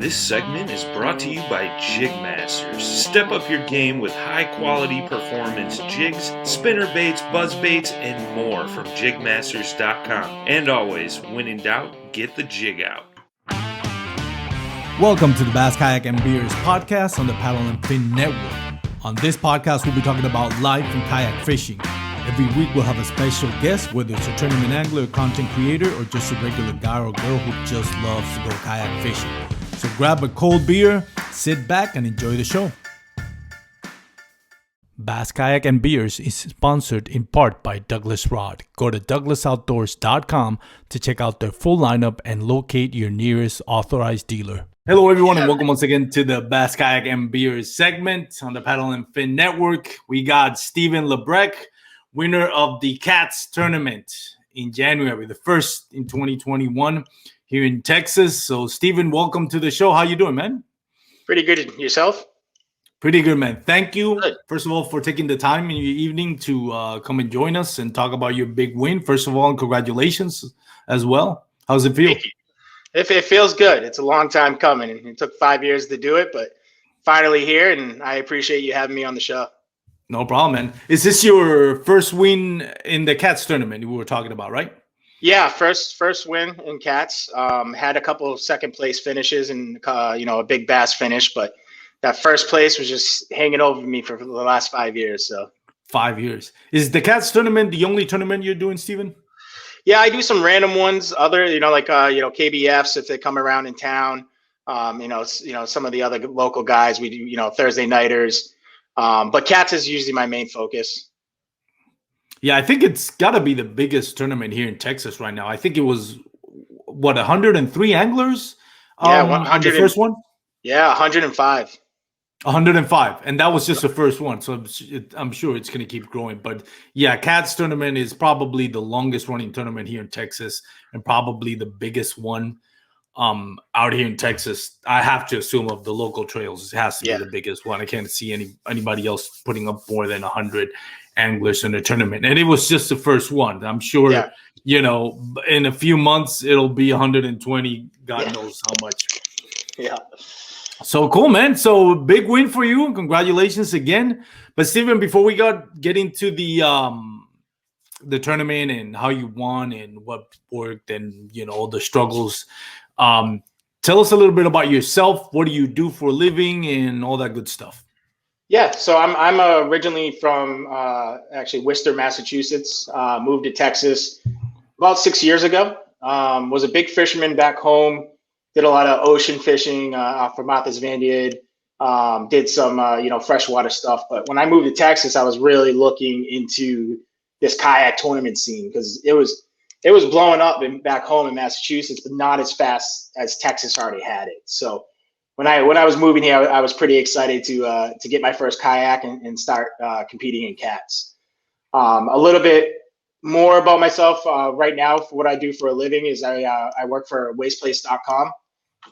This segment is brought to you by Jig Masters. Step up your game with high-quality performance jigs, spinner baits, buzz baits, and more from jigmasters.com. And always, when in doubt, get the jig out. Welcome to the Bass Kayak and Beers podcast on the Paddle and Fin Network. On this podcast, we'll be talking about life and kayak fishing. Every week, we'll have a special guest, whether it's a tournament angler, a content creator, or just a regular guy or girl who just loves to go kayak fishing. So grab a cold beer, sit back, and enjoy the show. Bass Kayak and Beers is sponsored in part by Douglas Rod. Go to douglasoutdoors.com to check out their full lineup and locate your nearest authorized dealer. Hello, everyone, and welcome once again to the Bass Kayak and Beers segment on the Paddle and Fin Network. We got Steven LaBreck, winner of the KATS tournament in January, the first in 2021. Here in Texas. So, Steven, welcome to the show. How you doing, man? Pretty good. Yourself? Pretty good, man. Thank you, Good. first of all, for taking the time in your evening to come and join us and talk about your big win. First of all, and congratulations as well. How's it feel? Thank you. It feels good. It's a long time coming. It took 5 years to do it, but finally here, and I appreciate you having me on the show. No problem, man. Is this your first win in the KATS tournament we were talking about, right? Yeah, first win in KATS. Had a couple of second place finishes and a big bass finish, but that first place was just hanging over me for the last 5 years. So 5 years. Is the KATS tournament the only tournament you're doing, Steven? yeah, I do some random ones. Other, KBFs if they come around in town. Some of the other local guys we do. Thursday nighters. But KATS is usually my main focus. Yeah, I think it's got to be the biggest tournament here in Texas right now. I think it was, 103 anglers? Yeah, on the first one? Yeah, 105. 105, and that was just the first one, so I'm sure it's going to keep growing. But yeah, KATS tournament is probably the longest running tournament here in Texas and probably the biggest one out here in Texas. I have to assume of the local trails, it has to be the biggest one. I can't see anybody else putting up more than 100 anglers in the tournament, and it was just the first one. I'm sure in a few months it'll be 120. God knows how much. Yeah. So cool, man. So big win for you. Congratulations again. But Steven, before we get into the tournament and how you won and what worked and all the struggles, tell us a little bit about yourself. What do you do for a living and all that good stuff? Yeah, so I'm originally from actually Worcester, Massachusetts. Moved to Texas about 6 years ago. Was a big fisherman back home. Did a lot of ocean fishing for Martha's Vineyard. Did some freshwater stuff. But when I moved to Texas, I was really looking into this kayak tournament scene because it was blowing up back home in Massachusetts, but not as fast as Texas already had it. So when I was moving here, I was pretty excited to get my first kayak and start competing in KATS. A little bit more about myself right now. For what I do for a living is I work for wasteplace.com,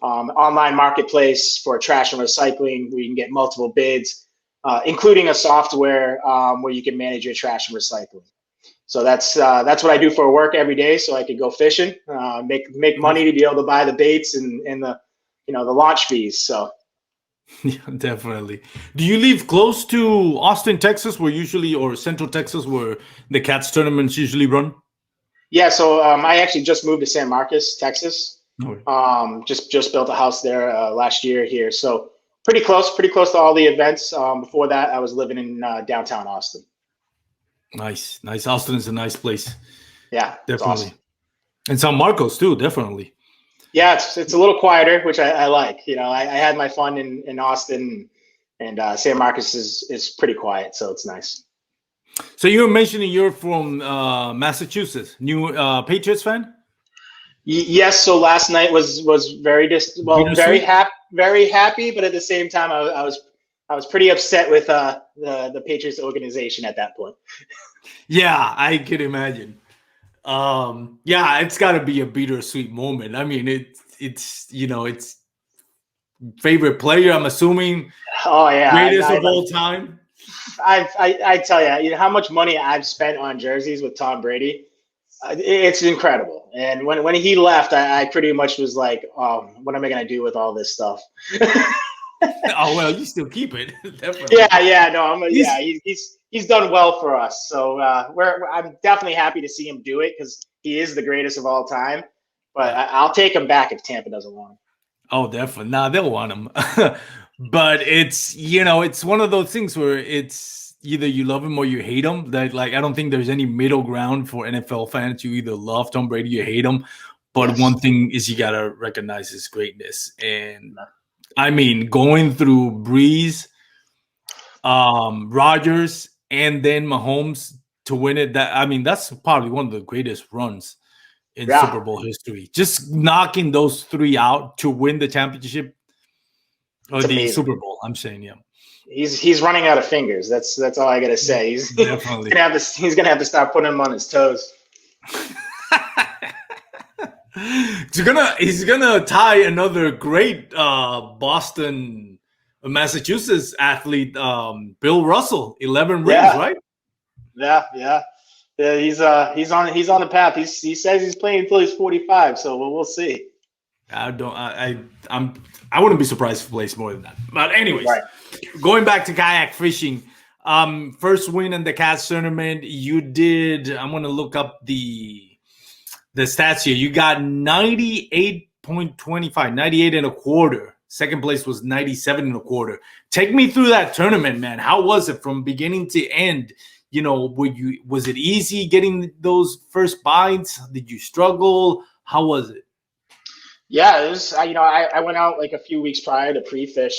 online marketplace for trash and recycling where you can get multiple bids, including a software where you can manage your trash and recycling. So that's what I do for work every day, so I could go fishing, make money to be able to buy the baits and the launch fees. So yeah, definitely. Do you live close to Austin, Texas, or Central Texas, where the KATS tournaments usually run? Yeah, so I actually just moved to San Marcos, Texas. Just built a house there last year here, so pretty close to all the events. Before that, I was living in downtown Austin. Nice. Austin is a nice place. Yeah, definitely. Awesome. And San Marcos too, definitely. Yeah, it's a little quieter, which I like. I had my fun in Austin, and San Marcos is pretty quiet, so it's nice. So you were mentioning you're from Massachusetts. New Patriots fan? Yes. So last night was very happy, but at the same time, I was pretty upset with the Patriots organization at that point. Yeah, I could imagine. It's got to be a bittersweet moment. I mean, it's favorite player, I'm assuming. Oh yeah, greatest of all time. I tell you, how much money I've spent on jerseys with Tom Brady. It's incredible. And when he left, I pretty much was like, what am I going to do with all this stuff? Oh, well, you still keep it. Definitely. Yeah. No, he's done well for us. So I'm definitely happy to see him do it because he is the greatest of all time. But I'll take him back if Tampa doesn't want him. Oh, definitely. Nah, they'll want him. But it's, it's one of those things where it's either you love him or you hate him. That, like, I don't think there's any middle ground for NFL fans. You either love Tom Brady or you hate him. But Yes. one thing is you got to recognize his greatness. And I mean, going through Breeze, Rodgers, and then Mahomes to win it, that's probably one of the greatest runs in Super Bowl history. Just knocking those three out to win the championship or the amazing. Super Bowl. I'm saying, yeah. He's running out of fingers. That's all I gotta say. He's Definitely. he's gonna have to start putting him on his toes. He's gonna tie another great Boston, Massachusetts athlete, Bill Russell, 11 rings, right? Yeah. He's on the path. He says he's playing until he's 45. So we'll see. I wouldn't be surprised if he plays more than that. But anyways, Going back to kayak fishing, first win in the KATS tournament. You did. I'm gonna look up the stats here. You got 98.25, 98 and a quarter. Second place was 97 and a quarter. Take me through that tournament, man. How was it from beginning to end? Was it easy getting those first bites? Did you struggle? How was it? Yeah, it was. I went out like a few weeks prior to pre-fish.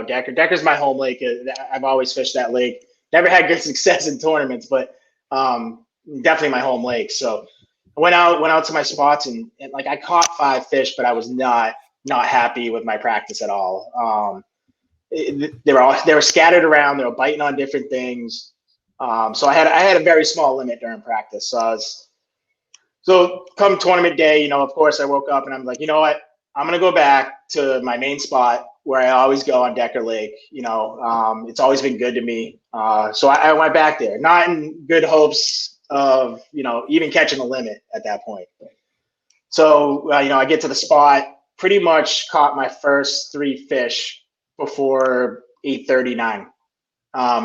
Decker. Decker's my home lake. I've always fished that lake. Never had good success in tournaments, but definitely my home lake. So I went out to my spots and like I caught 5 fish, but I was not happy with my practice at all. They were scattered around. They were biting on different things. So I had a very small limit during practice. So come tournament day, of course I woke up and I'm like, you know what? I'm going to go back to my main spot where I always go on Decker Lake. It's always been good to me. So I went back there, not in good hopes of, even catching a limit at that point. So, I get to the spot, pretty much caught my first 3 fish before 8:39.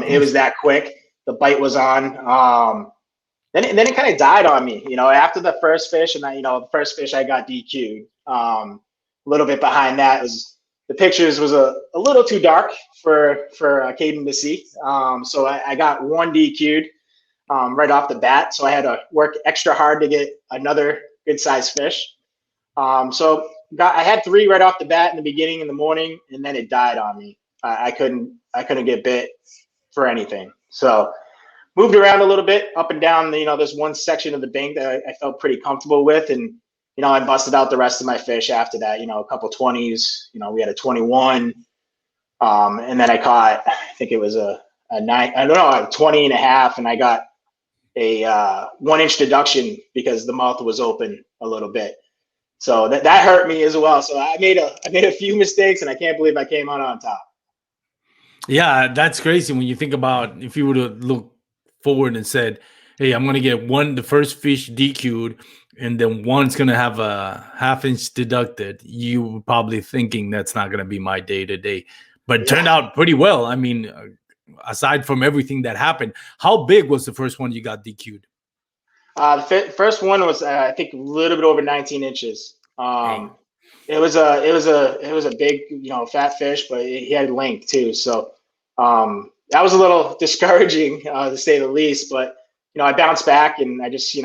It was that quick. The bite was on. Then it kind of died on me, after the first fish, and the first fish I got DQ'd. A little bit behind that was the pictures was a little too dark for Caden to see. So I got 1 DQ'd right off the bat. So I had to work extra hard to get another good sized fish. So I had 3 right off the bat in the beginning in the morning, and then it died on me. I couldn't get bit for anything. So moved around a little bit up and down, there's one section of the bank that I felt pretty comfortable with. And, I busted out the rest of my fish after that, a couple 20s, we had a 21. And then I caught, I think it was a 20 and a half. And I got a 1-inch deduction because the mouth was open a little bit. So that hurt me as well. So I made a few mistakes and I can't believe I came out on top. Yeah, that's crazy when you think about if you were to look forward and said, hey, I'm going to get the first fish DQ'd, and then one's going to have a 1/2-inch deducted. You were probably thinking that's not going to be my day to day, but it turned out pretty well. I mean, aside from everything that happened, how big was the first one you got DQ'd? The first one was, I think, a little bit over 19 inches. It was a big, fat fish, but he had length too. So that was a little discouraging, to say the least. But I bounced back and I just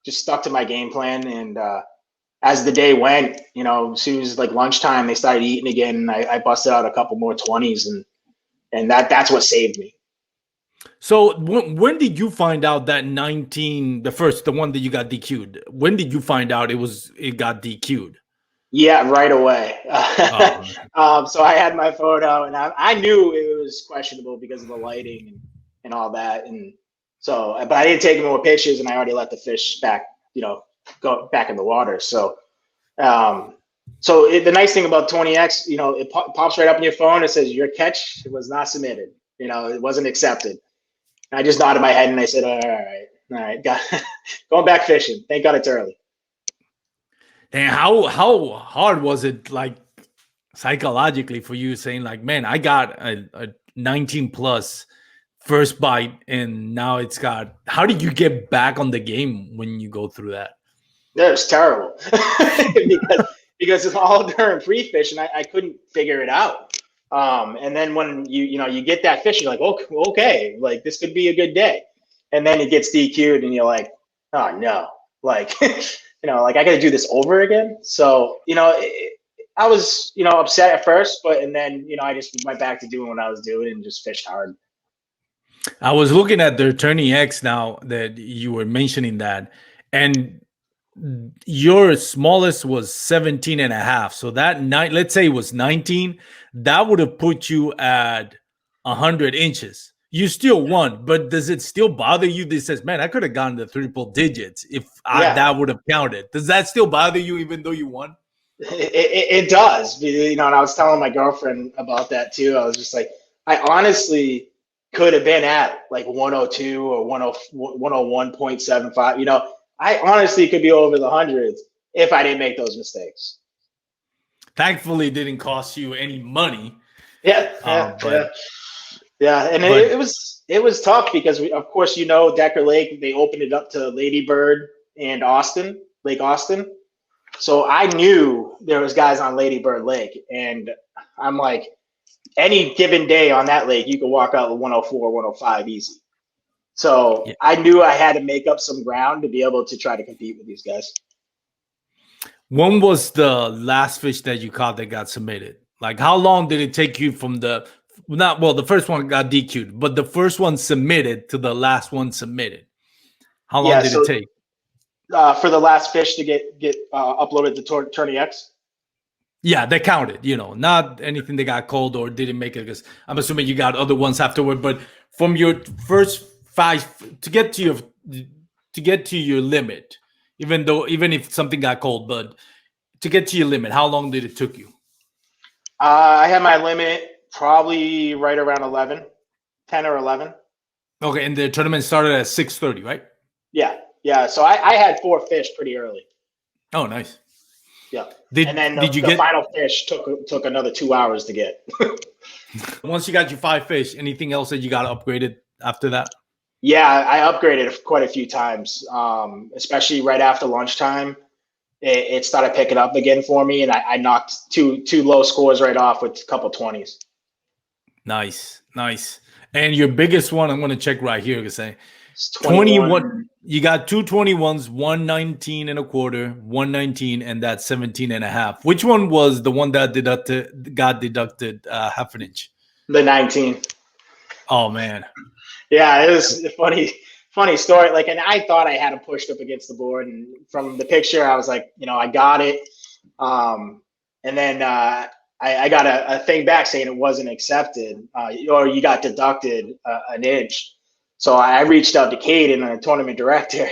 stuck to my game plan. And as the day went, as soon as like lunchtime, they started eating again. And I busted out a couple more 20s, and that's what saved me. So when did you find out that 19, the one that you got DQ'd? When did you find out it got DQ'd? Yeah, right away. So I had my phone out, and I knew it was questionable because of the lighting and all that. And so, but I didn't take any more pictures, and I already let the fish back, go back in the water. So, the nice thing about 20X, it pops right up in your phone. It says your catch was not submitted. It wasn't accepted. And I just nodded my head and I said, all right. All right, going back fishing. Thank God it's early. And how hard was it, like, psychologically for you, saying like, man, I got a 19 plus first bite, and now it's got, how did you get back on the game when you go through that? That was terrible because it's all during pre-fish, and I couldn't figure it out. And then when you get that fish, you're like, okay, like this could be a good day. And then it gets DQ'd, and you're like, oh no, like, like I got to do this over again. So, I was, upset at first, and then, I just went back to doing what I was doing and just fished hard. I was looking at the Tourney X now that you were mentioning that, and your smallest was 17 and a half. So that night, let's say it was 19, that would have put you at 100 inches. You still won, but does it still bother you? This says, man, I could have gone to triple digits if that would have counted. Does that still bother you even though you won? It does, and I was telling my girlfriend about that too. I was just like, I honestly could have been at like 102 or 101.75. I honestly could be over the hundreds if I didn't make those mistakes. Thankfully, it didn't cost you any money. Yeah. And it was tough because of course, Decker Lake, they opened it up to Lady Bird and Lake Austin. So I knew there was guys on Lady Bird Lake, and I'm like, any given day on that lake, you could walk out with 104, 105 easy. So I knew I had to make up some ground to be able to try to compete with these guys. When was the last fish that you caught that got submitted? Like, how long did it take you from the first one got DQ'd, but the first one submitted to the last one submitted? How long did it take? For the last fish to get uploaded to Tourney X? Yeah, they counted, not anything that got cold or didn't make it, because I'm assuming you got other ones afterward, but from your first 5 to get to your limit, even if something got cold, but to get to your limit, how long did it took you? I had my limit probably right around 10 or 11. Okay, and the tournament started at 6:30, right? Yeah. So I had 4 fish pretty early. Oh, nice. Yeah. The final fish took another 2 hours to get. Once you got your 5 fish, anything else that you got upgraded after that? Yeah, I upgraded quite a few times, especially right after lunchtime. It started picking up again for me, and I knocked two low scores right off with a couple 20s. Nice. And your biggest one, I'm going to check right here because 21. You got 2 21s, 119 and a quarter, 119, and that's 17 and a half. Which one was the one that got deducted half an inch? The 19. Oh man. Yeah, it was a funny story. Like, and I thought I had him pushed up against the board, and from the picture, I was like, I got it. And then I got a thing back saying it wasn't accepted, or you got deducted an inch. So I reached out to Caden, the tournament director,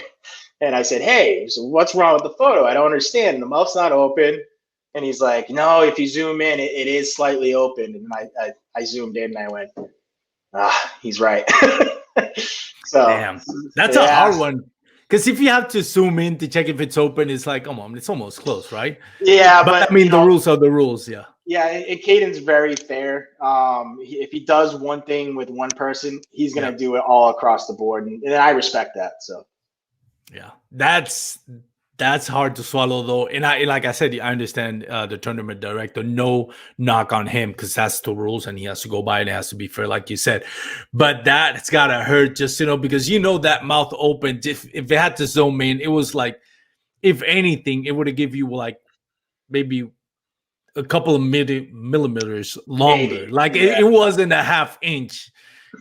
and I said, hey, so what's wrong with the photo? I don't understand. The mouth's not open. And he's like, no, if you zoom in, it is slightly open. And I zoomed in, and I went, he's right. So damn, that's a hard one. Because if you have to zoom in to check if it's open, it's like, come on, it's almost close, right? Yeah, but I mean, the rules are the rules, yeah. Yeah, and Caden's very fair. If he does one thing with one person, he's gonna do it all across the board, and I respect that. So, yeah, that's hard to swallow though. And like I said, I understand the tournament director. No knock on him because that's the rules, and he has to go by, and it has to be fair, like you said. But that's gotta hurt, just because that mouth opened. If it had to zoom in, it was like, if anything, it would have give you like maybe a couple of millimeters longer. Like it wasn't a half inch.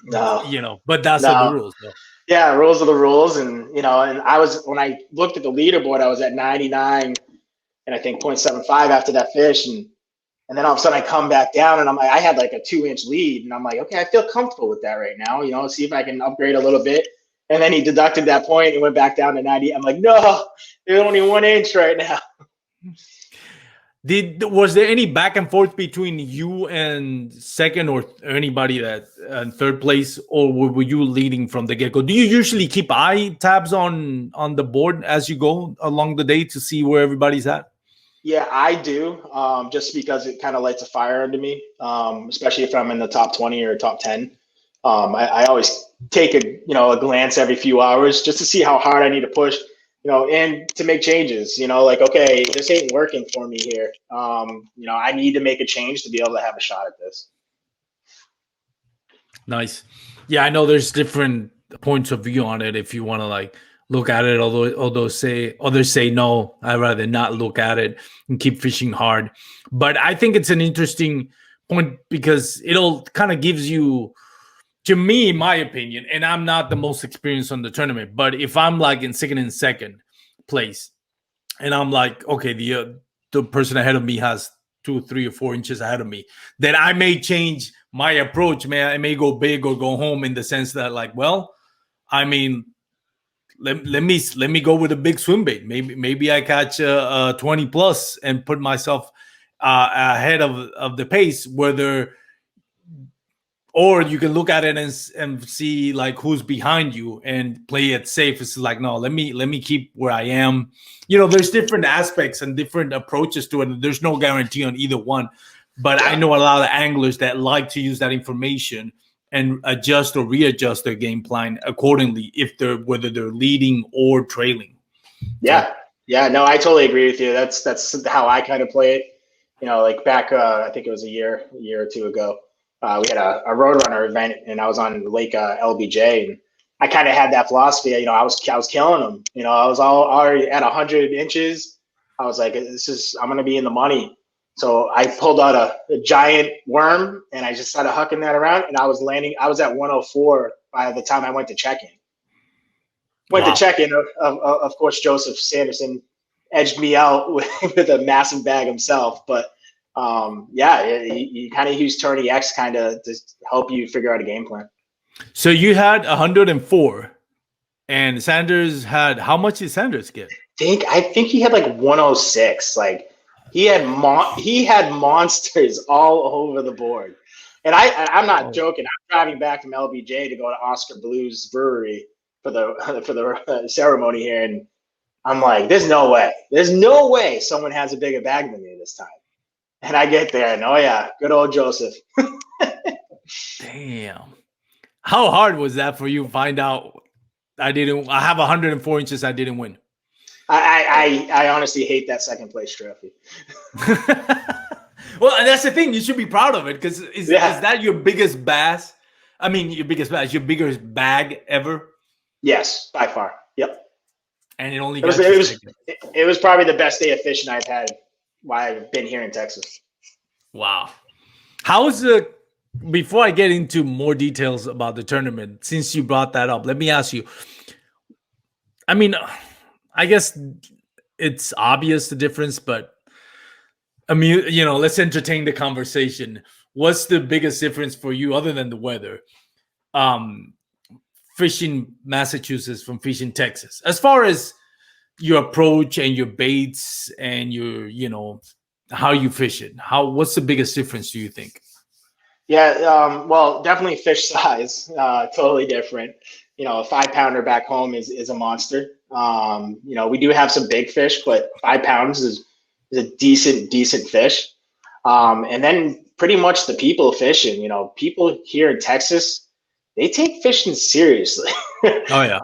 No, but that's the rules though. Yeah, rules are the rules. And and when I looked at the leaderboard, I was at 99 and I think 0.75 after that fish, and then all of a sudden I come back down, and I'm like, I had like a 2-inch lead, and I'm like, okay, I feel comfortable with that right now, see if I can upgrade a little bit. And then he deducted that point and went back down to 90. I'm like, no, there's only 1 inch right now. Was there any back and forth between you and second or anybody that third place, or were you leading from the get-go? Do you usually keep eye tabs on the board as you go along the day to see where everybody's at? Yeah, I do. Just because it kind of lights a fire under me, especially if I'm in the top 20 or top 10. I always take a glance every few hours just to see how hard I need to push, and to make changes. Like, okay, this ain't working for me here. I need to make a change to be able to have a shot at this. Nice. Yeah, I know there's different points of view on it. If you want to like look at it, although others say no, I'd rather not look at it and keep fishing hard. But I think it's an interesting point because it'll kind of gives you, to me, in my opinion, and I'm not the most experienced on the tournament, but if I'm like in second place and I'm like, okay, the person ahead of me has 2, 3, or 4 inches ahead of me, then I may change my approach. I may go big or go home in the sense that, like, well, I mean, let me go with a big swim bait. Maybe I catch a 20 plus and put myself ahead of the pace. Or you can look at it and see like who's behind you and play it safe. It's like, no, let me keep where I am. There's different aspects and different approaches to it. There's no guarantee on either one. But I know a lot of anglers that like to use that information and adjust or readjust their game plan accordingly whether they're leading or trailing. Yeah. Yeah, no, I totally agree with you. That's how I kind of play it. Like back, I think it was a year or two ago. We had a Roadrunner event, and I was on Lake LBJ, and I kind of had that philosophy. I was killing them. I was already at 100 inches. I was like, I'm going to be in the money. So I pulled out a giant worm, and I just started hucking that around, and I was at 104 by the time I went to check-in. To check-in, of course, Joseph Sanderson edged me out with a massive bag himself, but you kind of use Tourney X kind of to help you figure out a game plan. So you had 104, and Sanders had, how much did Sanders get? I think he had like 106. Like he had monsters all over the board. And I'm not joking. I'm driving back from LBJ to go to Oscar Blues Brewery for the ceremony here, and I'm like, there's no way someone has a bigger bag than me this time. And I get there, and oh yeah, good old Joseph. Damn. How hard was that for you to find out I have 104 inches, I didn't win? I honestly hate that second place trophy. Well, and that's the thing. You should be proud of it because is that your biggest bass? I mean, your biggest bag ever? Yes, by far. Yep. And it only it was probably the best day of fishing I've had while I've been here in Texas. Wow. Before I get into more details about the tournament, since you brought that up, let me ask you. I mean, I guess it's obvious the difference, but I mean, let's entertain the conversation. What's the biggest difference for you other than the weather? Fishing Massachusetts from fishing Texas, as far as your approach and your baits and your, how you fish it. What's the biggest difference, do you think? Yeah, well, definitely fish size, totally different. A 5-pounder back home is a monster. We do have some big fish, but 5 pounds is a decent fish. And then pretty much the people fishing, people here in Texas, they take fishing seriously. Oh yeah.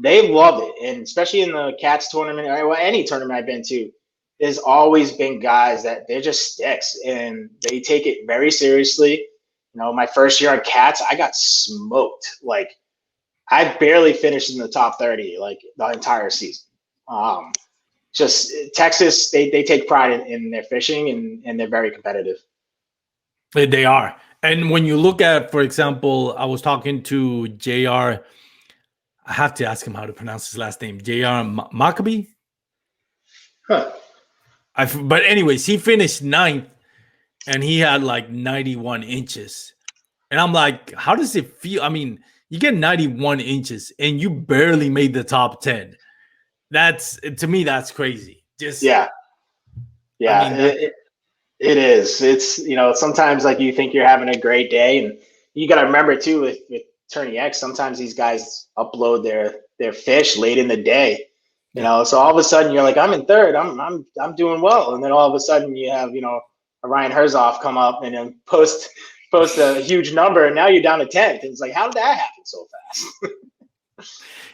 They love it. And especially in the KATS tournament or any tournament I've been to, there's always been guys that they're just sticks and they take it very seriously. My first year on KATS, I got smoked. Like I barely finished in the top 30, like the entire season. Just Texas, they take pride in their fishing and they're very competitive. They are. And when you look at, for example, I was talking to JR. I have to ask him how to pronounce his last name. JR Maccabee? Huh. But anyways, he finished 9th and he had like 91 inches. And I'm like, how does it feel? I mean, you get 91 inches and you barely made the top 10. To me, that's crazy. Yeah, Yeah, I mean, it is. It's, sometimes like you think you're having a great day, and you got to remember too with Tourney X, sometimes these guys upload their fish late in the day. So all of a sudden you're like, I'm in third, I'm doing well, and then all of a sudden you have a Ryan Herzog come up and then post a huge number, and now you're down to 10th. And it's like, how did that happen so fast?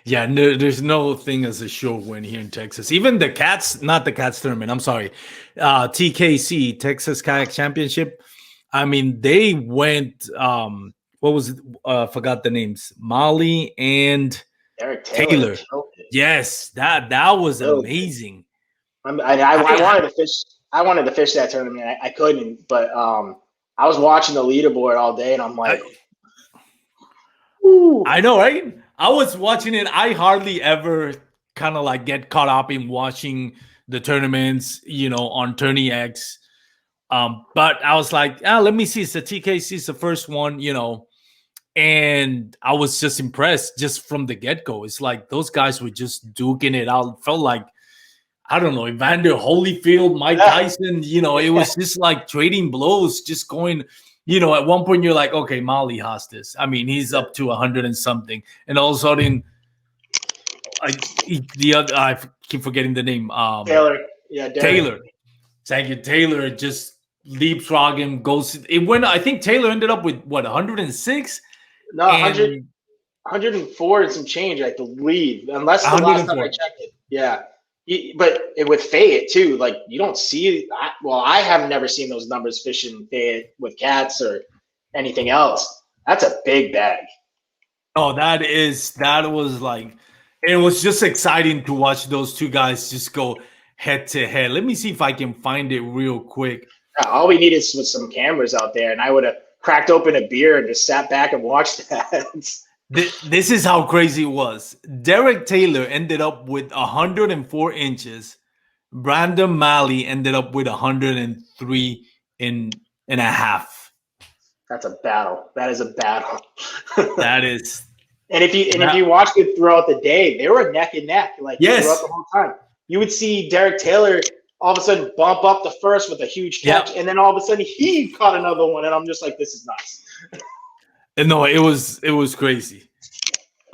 Yeah, no, there's no thing as a sure win here in Texas. Even the KATS, not the KATS tournament, I'm sorry, TKC, Texas Kayak Championship. I mean, they went, what was it? Forgot the names. Molly and Derek Taylor. Yes, that was amazing. I wanted to fish. I wanted to fish that tournament. I couldn't, but I was watching the leaderboard all day, and I'm like, I know, right? I was watching it. I hardly ever kind of like get caught up in watching the tournaments, on Tourney X. But I was like, let me see. It's the TKC, it's the first one, and I was just impressed just from the get-go. It's like those guys were just duking it out. It felt like, I don't know, Evander Holyfield, Mike Tyson, it was just like trading blows, just going. At one point you're like, okay, Molly has this. I mean, he's up to 100 and something, and all of a sudden, I keep forgetting the name. Taylor, yeah, Taylor. Thank you, Taylor. Just leapfrogging goes. It went. I think Taylor ended up with what 106. No, 104 and some change, I believe, unless the last time I checked it. Yeah. But with Fayette too, like you don't see. I have never seen those numbers fishing Fayette with KATS or anything else. That's a big bag. Oh, that was like, it was just exciting to watch those two guys just go head to head. Let me see if I can find it real quick. All we needed was some cameras out there, and I would have cracked open a beer and just sat back and watched that. This is how crazy it was. Derek Taylor ended up with 104 inches. Brandon Malley ended up with 103 and a half. That's a battle. That is a battle. That is. And if you watched it throughout the day, they were neck and neck. Like throughout the whole time. You would see Derek Taylor all of a sudden bump up the first with a huge catch, and then all of a sudden he caught another one, and I'm just like, this is nice. No, it was crazy.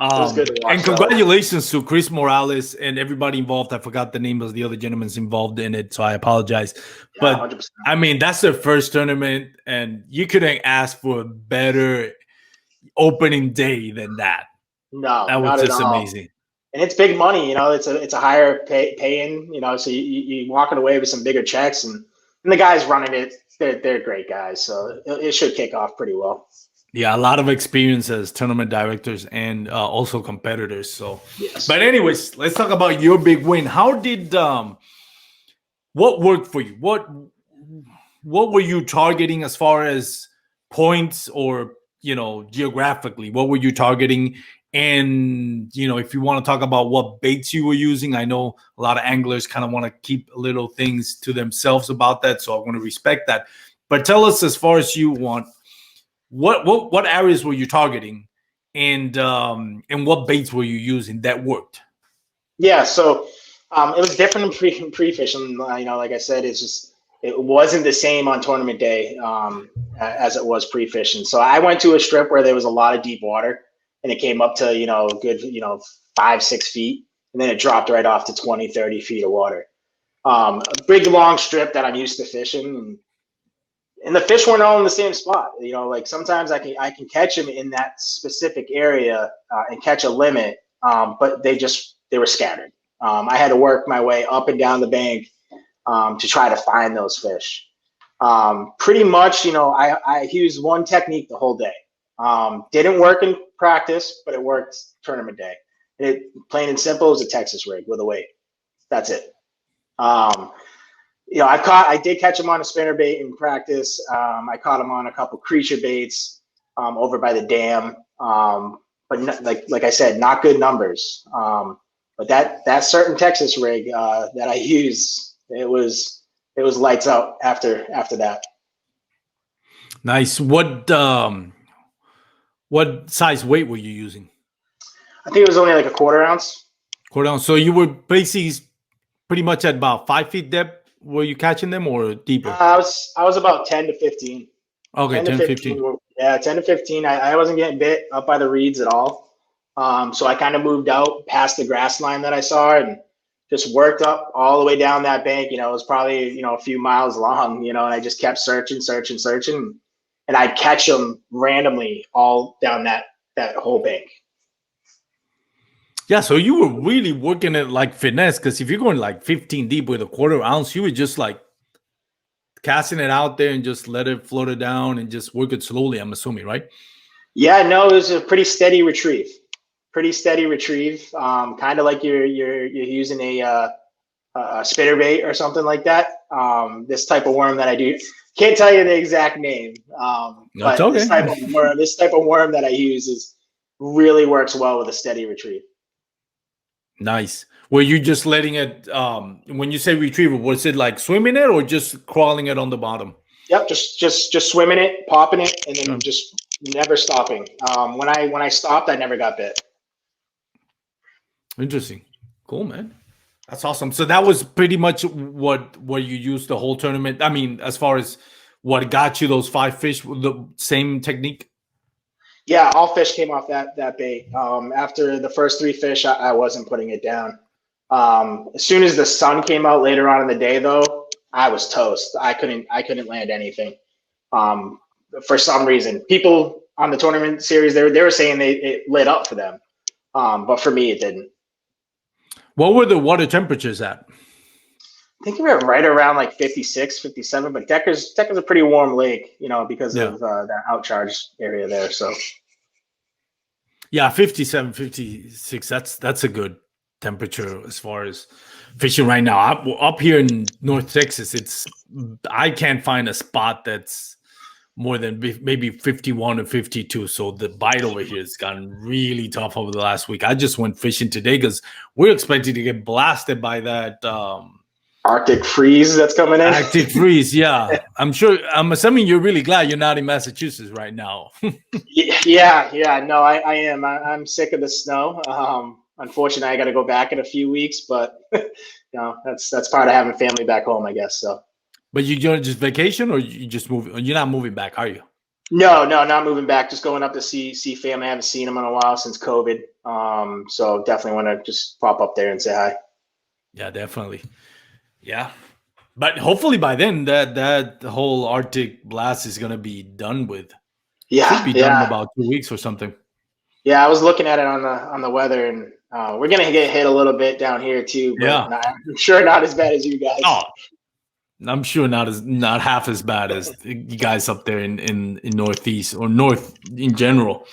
It was good to watch, and congratulations to Chris Morales and everybody involved. I forgot the name of the other gentlemen involved in it, so I apologize. But 100%. I mean, that's their first tournament, and you couldn't ask for a better opening day than that. No, that was just amazing. And it's big money, it's a higher pay-in, so you walking away with some bigger checks, and the guys running it, they're great guys, so it should kick off pretty well. Yeah, a lot of experience as tournament directors and also competitors. So, yes. But anyways, let's talk about your big win. How did what worked for you? What were you targeting as far as points or geographically? What were you targeting? And if you want to talk about what baits you were using, I know a lot of anglers kind of want to keep little things to themselves about that, so I want to respect that. But tell us, as far as you want. What areas were you targeting, and what baits were you using that worked? Yeah, so it was different in pre-fishing. Like I said, it wasn't the same on tournament day as it was pre-fishing. So I went to a strip where there was a lot of deep water, and it came up to good 5-6 feet, and then it dropped right off to 20-30 feet of water. A big long strip that I'm used to fishing, and the fish weren't all in the same spot. Like sometimes I can catch them in that specific area and catch a limit, but they were scattered. I had to work my way up and down the bank to try to find those fish. Pretty much, I used one technique the whole day. Didn't work in practice, but it worked tournament day. Plain and simple, it was a Texas rig with a weight. That's it. I did catch him on a spinnerbait in practice. I caught him on a couple creature baits over by the dam. But like I said, not good numbers. But that certain Texas rig that I used, it was lights out after that. Nice. What size weight were you using? I think it was only like a quarter ounce. Quarter ounce. So you were basically pretty much at about 5 feet depth were you catching them or deeper? I was about 10 to 15. Okay, 10 to 15. Yeah, 10 to 15. I wasn't getting bit up by the reeds at all. So I kind of moved out past the grass line that I saw and just worked up all the way down that bank. It was probably, a few miles long, and I just kept searching. And I'd catch them randomly all down that whole bank. Yeah, so you were really working it like finesse, because if you're going like 15 deep with a quarter ounce, you were just like casting it out there and just let it float it down and just work it slowly, I'm assuming, right? Yeah, no, it was a pretty steady retrieve. Kind of like you're using a spinnerbait or something like that. This type of worm that I do, can't tell you the exact name. But okay. this type of worm that I use really works well with a steady retrieve. Nice. Were you just letting it, when you say retrieval, was it like swimming it or just crawling it on the bottom? Yep, just swimming it, popping it, and then just never stopping. When I stopped, I never got bit. Interesting. Cool, man. That's awesome. So that was pretty much what you used the whole tournament. I mean, as far as what got you those 5 fish, the same technique? Yeah, all fish came off that bait. After the first 3 fish, I wasn't putting it down. As soon as the sun came out later on in the day, though, I was toast. I couldn't land anything. For some reason, people on the tournament series, they were saying it lit up for them, but for me, it didn't. What were the water temperatures at? I think we were right around like 56, 57, but Decker's a pretty warm lake, because of that outcharge area there. So yeah, 57, 56. That's a good temperature as far as fishing right now. Up here in North Texas, I can't find a spot that's more than maybe 51 or 52. So the bite over here has gotten really tough over the last week. I just went fishing today because we're expecting to get blasted by that Arctic freeze that's coming in. Arctic freeze, yeah. I'm assuming you're really glad you're not in Massachusetts right now. Yeah. No, I am. I'm sick of the snow. Unfortunately, I got to go back in a few weeks, but that's part of having family back home, I guess. So. But you just vacation, or you just move? You're not moving back, are you? No, not moving back. Just going up to see family. I haven't seen them in a while since COVID. So definitely want to just pop up there and say hi. Yeah, definitely. Yeah, but hopefully by then that whole Arctic blast is gonna be done with. Yeah, should be done in about 2 weeks or something. Yeah, I was looking at it on the weather, and we're gonna get hit a little bit down here too. But yeah, I'm sure not as bad as you guys. Oh. I'm sure not half as bad as you guys up there in Northeast or North in general.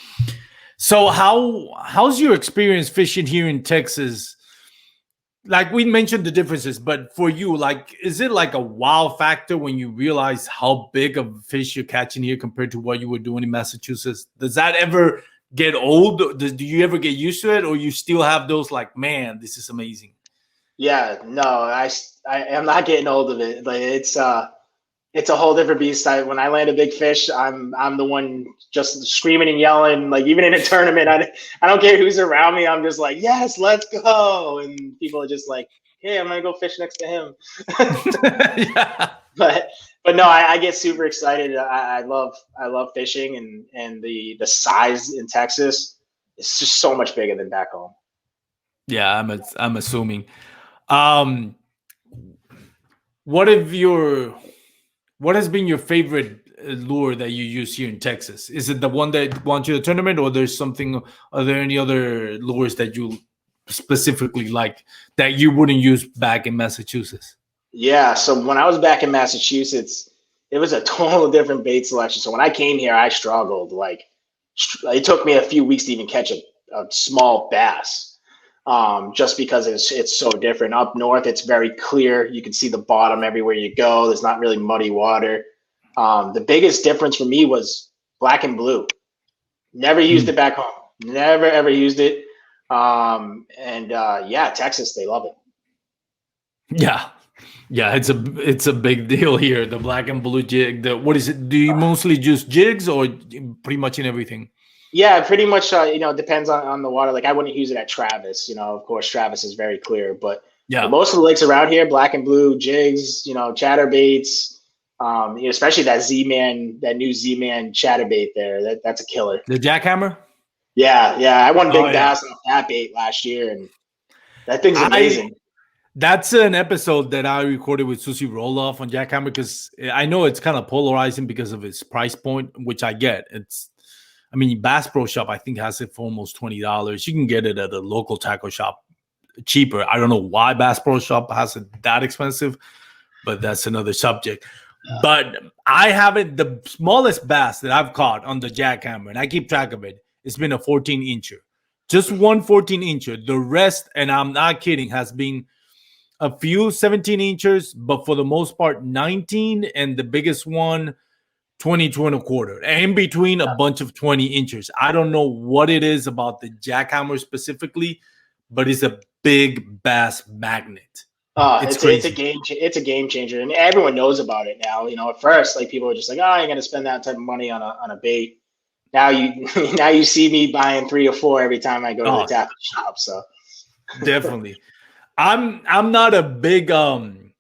So how's your experience fishing here in Texas? Like we mentioned the differences, but for you, like, is it like a wow factor when you realize how big of fish you're catching here compared to what you were doing in Massachusetts? Does that ever get old? Do you ever get used to it, or you still have those like, man, this is amazing? Yeah, no, I am not getting old of it. Like it's a whole different beast. When I land a big fish, I'm the one just screaming and yelling. Like even in a tournament, I don't care who's around me. I'm just like, yes, let's go. And people are just like, hey, I'm gonna go fish next to him. Yeah. But no, I get super excited. I love fishing, and the size in Texas is just so much bigger than back home. Yeah, I'm assuming. What has been your favorite lure that you use here in Texas? Is it the one that won you the tournament, or are there any other lures that you specifically like that you wouldn't use back in Massachusetts? Yeah, so when I was back in Massachusetts, it was a total different bait selection. So when I came here, I struggled. Like it took me a few weeks to even catch a small bass. Just because it's so different. Up north, it's very clear. You can see the bottom everywhere you go. There's not really muddy water. The biggest difference for me was black and blue. Never used it back home. Never, ever used it. Texas, they love it. Yeah. Yeah, it's a big deal here. The black and blue jig. What is it? Do you mostly use jigs or pretty much in everything? Yeah, pretty much. It depends on the water. Like I wouldn't use it at Travis. Of course, Travis is very clear. But Yeah. But most of the lakes around here, black and blue, jigs, chatterbaits, especially that new Z-Man chatterbait there. That's a killer. The Jackhammer? Yeah. I won big Oh, bass off that bait last year, and that thing's amazing. That's an episode that I recorded with Susie Roloff on Jackhammer, because I know it's kind of polarizing because of its price point, which I get. Bass Pro Shop, I think, has it for almost $20. You can get it at a local tackle shop cheaper. I don't know why Bass Pro Shop has it that expensive, but that's another subject. Yeah. But I haven't, the smallest bass that I've caught on the Jackhammer, and I keep track of it, it's been a 14-incher. Just one 14-incher. The rest, and I'm not kidding, has been a few 17-inchers, but for the most part, 19, and the biggest one, 22 and a quarter. And in between, a bunch of 20-inchers. I don't know what it is about the Jackhammer specifically, but it's a big bass magnet. It's a game changer, and everyone knows about it now. At first, like, people were just like, "Oh, I ain't gonna spend that type of money on a bait." Now you see me buying 3 or 4 every time I go to the tackle shop. So definitely. I'm not a big Guggen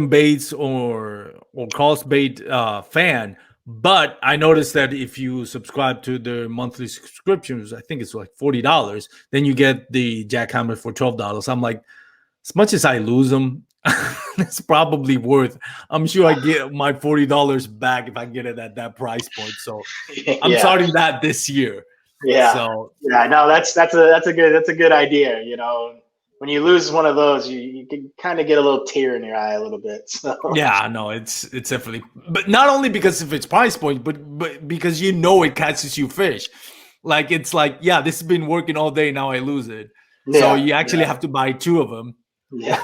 baits or Carl's bait fan, but I noticed that if you subscribe to their monthly subscriptions, I think it's like $40, then you get the Jackhammer for $12. I'm like, as much as I lose them, it's probably worth. I'm sure I get my $40 back if I get it at that price point. So I'm starting that this year. Yeah. So no, that's a good idea. When you lose one of those, you can kind of get a little tear in your eye a little bit. So. Yeah, no, it's definitely, but not only because of its price point, but because it catches you fish. Like, it's like, yeah, this has been working all day. Now I lose it. Yeah, so you actually have to buy 2 of them. Yeah.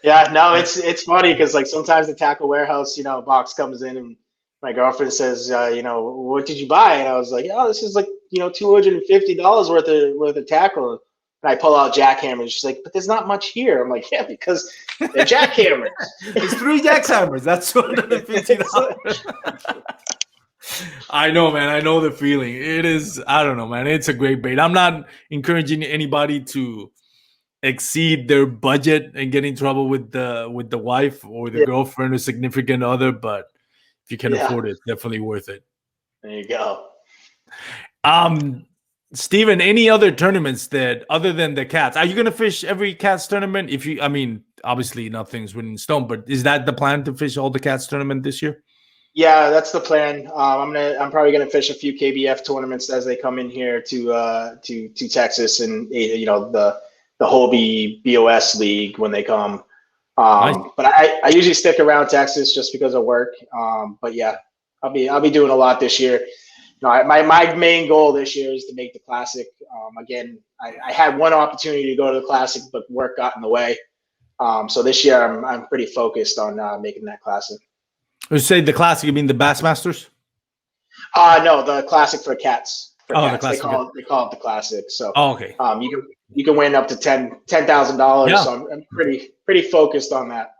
Yeah, no, it's funny because, like, sometimes the tackle warehouse, box comes in and my girlfriend says, what did you buy? And I was like, oh, this is like, $250 worth of tackle. And I pull out Jackhammers. She's like, but there's not much here. I'm like, yeah, because they're Jackhammers. It's 3 Jackhammers. That's $250. I know, man. I know the feeling. It is, I don't know, man. It's a great bait. I'm not encouraging anybody to exceed their budget and get in trouble with the wife or the girlfriend or significant other, but if you can afford it, definitely worth it. There you go. Steven, any other tournaments that, other than the KATS, are you going to fish every KATS tournament? Obviously nothing's written in stone, but is that the plan, to fish all the KATS tournament this year? Yeah, that's the plan. I'm probably gonna fish a few KBF tournaments as they come in here to Texas, and the Hobie BOS League when they come. Nice. But I usually stick around Texas just because of work. But yeah, I'll be doing a lot this year. My main goal this year is to make the Classic. Again, I had one opportunity to go to the Classic, but work got in the way. So this year I'm pretty focused on making that Classic. You say the Classic, you mean the Bassmasters? No, the Classic for KATS. The Classic. They call it the Classic. So okay. You can win up to $10,000. Yeah. So I'm pretty focused on that.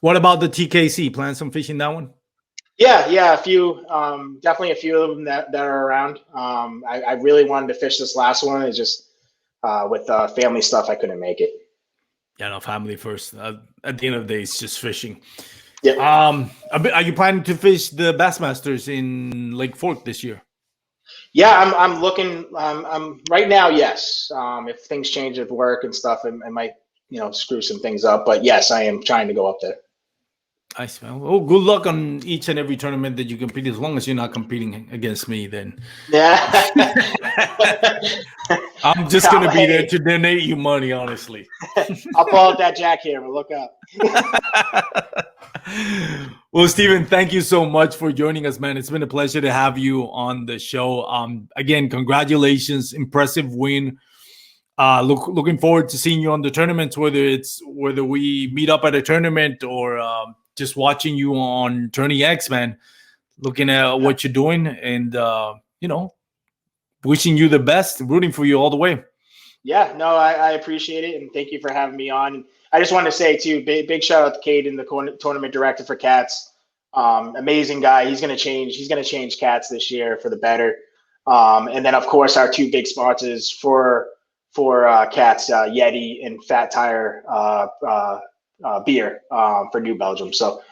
What about the TKC? Plan some fishing that one? Yeah, a few. Definitely a few of them that are around. I really wanted to fish this last one. It's just with family stuff, I couldn't make it. Yeah, no, family first. At the end of the day, it's just fishing. Yeah. Are you planning to fish the Bassmasters in Lake Fork this year? Yeah, I'm looking. Right now, yes. If things change with work and stuff, it might screw some things up. But yes, I am trying to go up there. Nice, man. Well, good luck on each and every tournament that you compete. As long as you're not competing against me, then yeah. I'm just gonna be there to donate you money. Honestly, I'll pull out that Jackhammer. Look up. Well, Steven, thank you so much for joining us, man. It's been a pleasure to have you on the show. Again, congratulations, impressive win. Looking forward to seeing you on the tournaments, whether we meet up at a tournament or just watching you on Tourney X, man. Looking at what you're doing and wishing you the best, rooting for you all the way. Yeah, no, I appreciate it, and thank you for having me on. I just wanted to say too, big shout out to Caden, the tournament director for KATS. Amazing guy. He's gonna change KATS this year for the better. And then of course our 2 big sponsors for for KATS, Yeti, and Fat Tire beer for New Belgium. So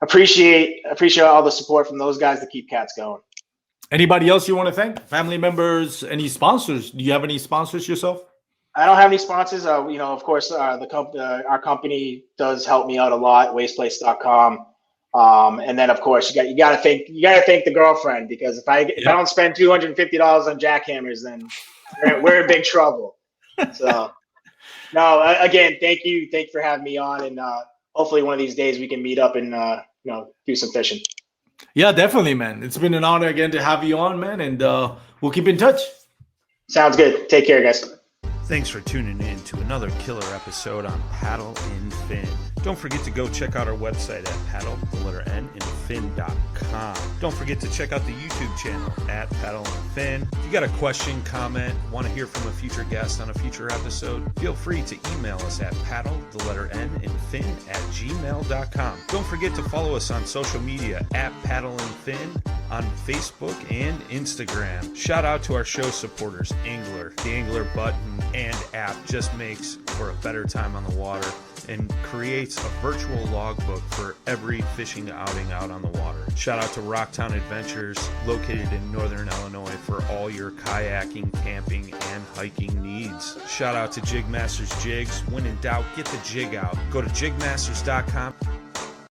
appreciate all the support from those guys to keep KATS going. Anybody else you want to thank? Family members? Any sponsors? Do you have any sponsors yourself? I don't have any sponsors. Of course, our company does help me out a lot. Wasteplace.com. And then, of course, you got to thank the girlfriend, because if I don't spend $250 on jackhammers, then we're in big trouble. So, no, again, thank you for having me on, and hopefully one of these days we can meet up and do some fishing. Yeah, definitely, man. It's been an honor again to have you on, man, and we'll keep in touch. Sounds good. Take care, guys. Thanks for tuning in to another killer episode on Paddle and Fin. Don't forget to go check out our website at paddle_and_fin.com. Don't forget to check out the YouTube channel at Paddle and Fin. If you got a question, comment, want to hear from a future guest on a future episode, feel free to email us at paddle_and_fin@gmail.com. Don't forget to follow us on social media at Paddle and Fin on Facebook and Instagram. Shout out to our show supporters, Angler. The Angler button and app just makes for a better time on the water and creates a virtual logbook for every fishing outing out on the water. Shout out to Rocktown Adventures, located in Northern Illinois, for all your kayaking, camping, and hiking needs. Shout out to Jig Masters Jigs. When in doubt, get the jig out. Go to jigmasters.com.